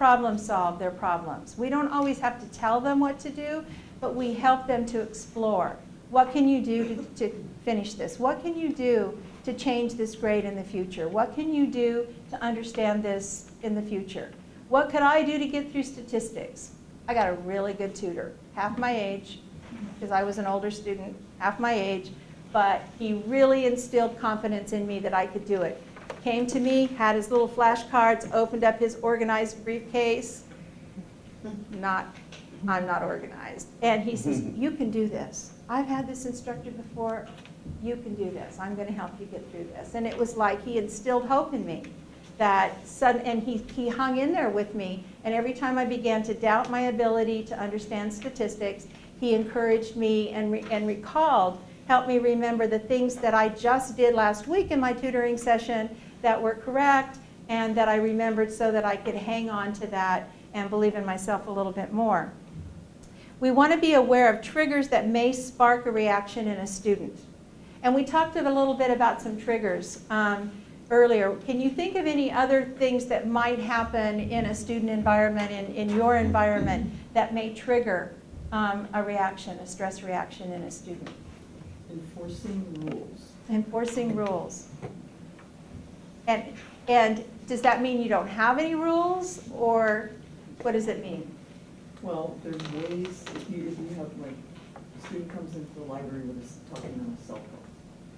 problem solve their problems. We don't always have to tell them what to do, but we help them to explore. What can you do to finish this? What can you do to change this grade in the future? What can you do to understand this in the future? What could I do to get through statistics? I got a really good tutor, half my age, because I was an older student, half my age, but he really instilled confidence in me that I could do it. Came to me, had his little flashcards, opened up his organized briefcase. I'm not organized. And he says, you can do this. I've had this instructor before. You can do this. I'm going to help you get through this. And it was like he instilled hope in me. And he hung in there with me. And every time I began to doubt my ability to understand statistics, he encouraged me and helped me remember the things that I just did last week in my tutoring session that were correct and that I remembered so that I could hang on to that and believe in myself a little bit more. We want to be aware of triggers that may spark a reaction in a student. And we talked a little bit about some triggers earlier. Can you think of any other things that might happen in a student environment, in your environment, that may trigger a reaction, a stress reaction in a student? Enforcing rules. Enforcing rules. And does that mean you don't have any rules, or what does it mean? Well, there's ways, if you have, like, a student comes into the library with talking on a cell phone.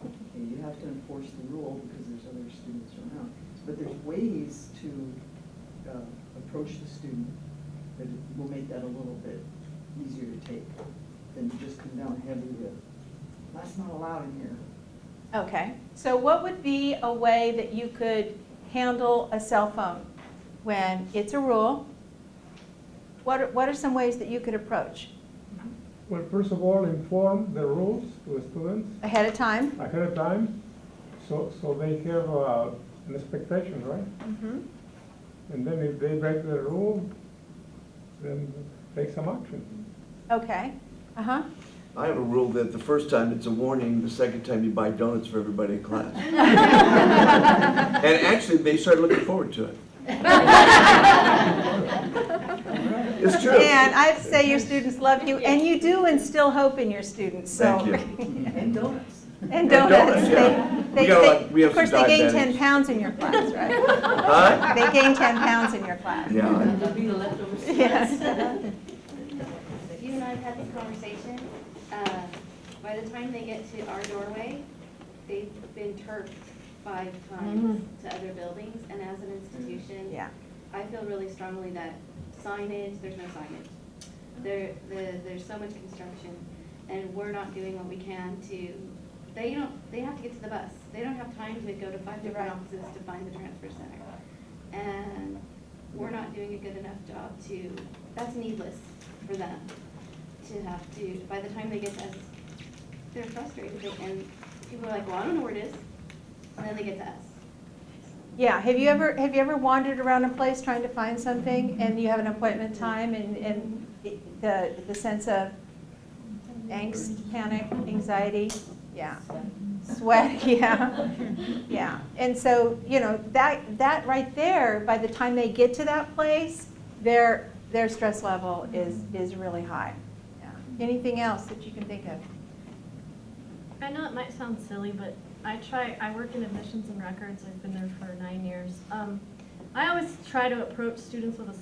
Okay, you have to enforce the rule because there's other students around. But there's ways to approach the student that will make that a little bit easier to take than to just come down heavy with, that's not allowed in here. Okay, so what would be a way that you could handle a cell phone when it's a rule? What are some ways that you could approach? Well, first of all, inform the rules to the students Ahead of time? ahead of time, so they have an expectation, right? Mm-hmm. And then if they break the rule, then take some action. Okay. Uh-huh. I have a rule that the first time it's a warning, the second time you buy donuts for everybody in class. And actually, they start looking forward to it. It's true. And I have to say your students love you, and you do instill hope in your students. So. Thank you. And donuts. And donuts. Yeah. We have of course, some they gain diabetics. 10 pounds in your class, right? Huh? They gain 10 pounds in your class. Yeah. There'll be the leftovers. Yes. You and I have had this conversation. By the time they get to our doorway, they've been turfed 5 times to other buildings, and as an institution, Yeah. I feel really strongly that signage, there's no signage. There's so much construction, and we're not doing what we can to, they have to get to the bus. They don't have time to go to 5 different offices to find the transfer center. And we're not doing a good enough job that's needless for them to have to, by the time they get to us, they're frustrated, and people are like, well, I don't know where it is, and then they get to us. Yeah. Have you ever wandered around a place trying to find something, and you have an appointment time, and the sense of angst, panic, anxiety? Yeah. Sweat. Yeah. Yeah. And so, you know, that right there, by the time they get to that place, their stress level is really high. Yeah. Anything else that you can think of? I know it might sound silly, but I work in admissions and records. I've been there for 9 years. I always try to approach students with a